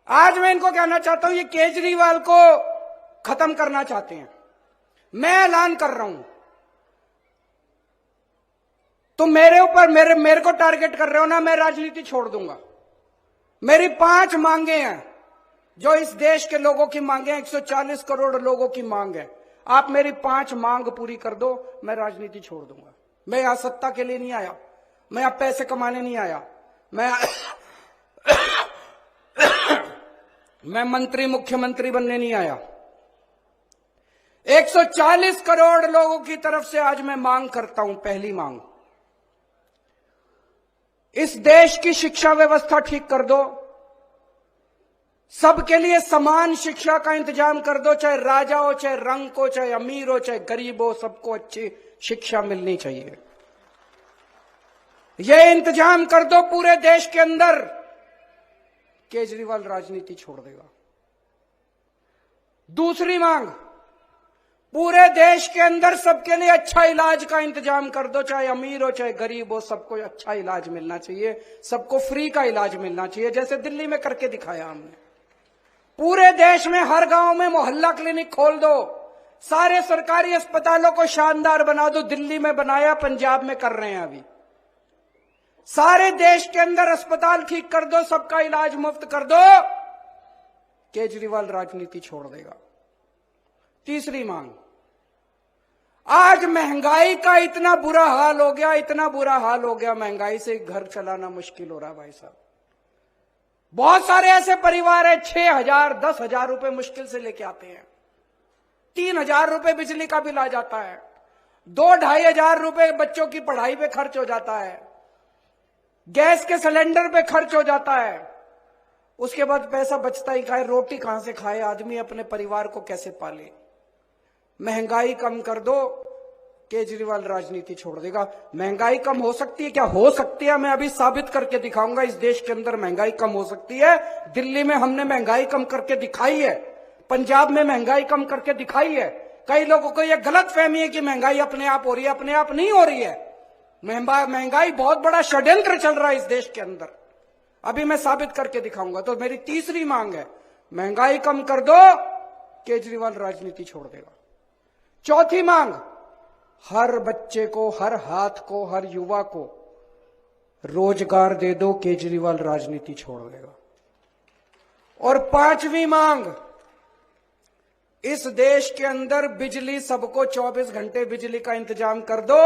आज मैं इनको कहना चाहता हूं, ये केजरीवाल को खत्म करना चाहते हैं। मैं ऐलान कर रहा हूं, तुम मेरे ऊपर मेरे को टारगेट कर रहे हो ना, मैं राजनीति छोड़ दूंगा। मेरी 5 मांगे हैं जो इस देश के लोगों की मांगे हैं, 140 करोड़ लोगों की मांग है। आप मेरी 5 मांग पूरी कर दो, मैं राजनीति छोड़ दूंगा। मैं यहां सत्ता के लिए नहीं आया, मैं यहां पैसे कमाने नहीं आया, मैं मंत्री मुख्यमंत्री बनने नहीं आया। 140 करोड़ लोगों की तरफ से आज मैं मांग करता हूं। पहली मांग, इस देश की शिक्षा व्यवस्था ठीक कर दो, सबके लिए समान शिक्षा का इंतजाम कर दो, चाहे राजा हो, चाहे रंक हो, चाहे अमीर हो, चाहे गरीब हो, सबको अच्छी शिक्षा मिलनी चाहिए। यह इंतजाम कर दो पूरे देश के अंदर, केजरीवाल राजनीति छोड़ देगा। दूसरी मांग, पूरे देश के अंदर सबके लिए अच्छा इलाज का इंतजाम कर दो, चाहे अमीर हो, चाहे गरीब हो, सबको अच्छा इलाज मिलना चाहिए, सबको फ्री का इलाज मिलना चाहिए, जैसे दिल्ली में करके दिखाया हमने। पूरे देश में हर गांव में मोहल्ला क्लिनिक खोल दो, सारे सरकारी अस्पतालों को शानदार बना दो। दिल्ली में बनाया, पंजाब में कर रहे हैं अभी। सारे देश के अंदर अस्पताल ठीक कर दो, सबका इलाज मुफ्त कर दो, केजरीवाल राजनीति छोड़ देगा। तीसरी मांग, आज महंगाई का इतना बुरा हाल हो गया, इतना बुरा हाल हो गया, महंगाई से घर चलाना मुश्किल हो रहा है भाई साहब। बहुत सारे ऐसे परिवार है 6,000 10,000 रुपए मुश्किल से लेके आते हैं, 3,000 रुपए बिजली का बिल आ जाता है, 2-2.5 हजार रुपए बच्चों की पढ़ाई पे खर्च हो जाता है, गैस के सिलेंडर पे खर्च हो जाता है। उसके बाद पैसा बचता ही खाए, रोटी कहां से खाए आदमी, अपने परिवार को कैसे पाले। महंगाई कम कर दो, केजरीवाल राजनीति छोड़ देगा। महंगाई कम हो सकती है क्या? हो सकती है, मैं अभी साबित करके दिखाऊंगा। इस देश के अंदर महंगाई कम हो सकती है। दिल्ली में हमने महंगाई कम करके दिखाई है, पंजाब में महंगाई कम करके दिखाई है। कई लोगों को यह गलत फहमी है कि महंगाई अपने आप हो रही है, अपने आप नहीं हो रही है। महंगाई बहुत बड़ा षड्यंत्र चल रहा है इस देश के अंदर, अभी मैं साबित करके दिखाऊंगा। तो मेरी तीसरी मांग है, महंगाई कम कर दो, केजरीवाल राजनीति छोड़ देगा। चौथी मांग, हर बच्चे को, हर हाथ को, हर युवा को रोजगार दे दो, केजरीवाल राजनीति छोड़ देगा। और पांचवी मांग, इस देश के अंदर बिजली सबको 24 घंटे बिजली का इंतजाम कर दो,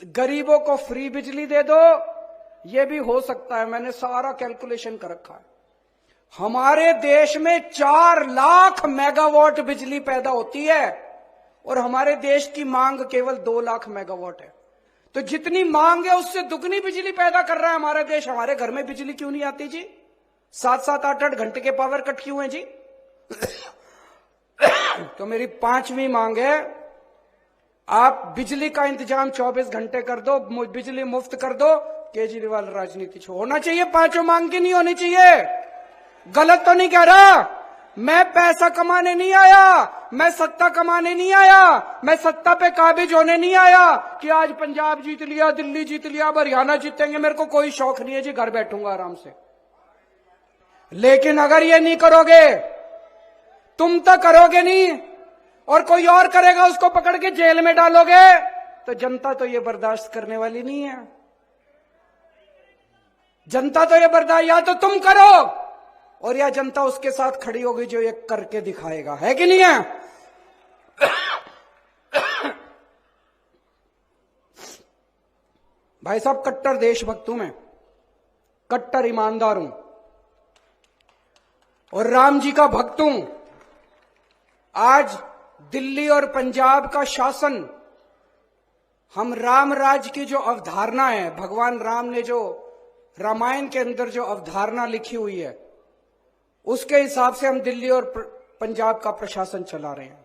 गरीबों को फ्री बिजली दे दो। यह भी हो सकता है, मैंने सारा कैलकुलेशन कर रखा है। हमारे देश में 4 लाख मेगावाट बिजली पैदा होती है और हमारे देश की मांग केवल 2 लाख मेगावाट है। तो जितनी मांग है उससे दुगनी बिजली पैदा कर रहा है हमारा देश। हमारे घर में बिजली क्यों नहीं आती जी? 7-7 8-8 घंटे के पावर कट क्यों है जी? तो मेरी पांचवी मांग है, आप बिजली का इंतजाम 24 घंटे कर दो, बिजली मुफ्त कर दो, केजरीवाल राजनीति होना चाहिए। पांचों मांग की नहीं होनी चाहिए। गलत तो नहीं कह रहा, मैं पैसा कमाने नहीं आया, मैं सत्ता कमाने नहीं आया, मैं सत्ता पे काबिज होने नहीं आया कि आज पंजाब जीत लिया, दिल्ली जीत लिया, अब हरियाणा जीतेंगे। मेरे को कोई शौक नहीं है जी, घर बैठूंगा आराम से। लेकिन अगर ये नहीं करोगे, तुम तो करोगे नहीं और कोई और करेगा, उसको पकड़ के जेल में डालोगे, तो जनता तो ये बर्दाश्त करने वाली नहीं है। जनता तो ये बर्दाश्त, या तो तुम करो और या जनता उसके साथ खड़ी होगी जो ये करके दिखाएगा, है कि नहीं है? भाई साहब, कट्टर देशभक्त हूं मैं, कट्टर ईमानदार हूं और राम जी का भक्त हूं। आज दिल्ली और पंजाब का शासन, हम राम राज की जो अवधारणा है, भगवान राम ने जो रामायण के अंदर जो अवधारणा लिखी हुई है, उसके हिसाब से हम दिल्ली और पंजाब का प्रशासन चला रहे हैं।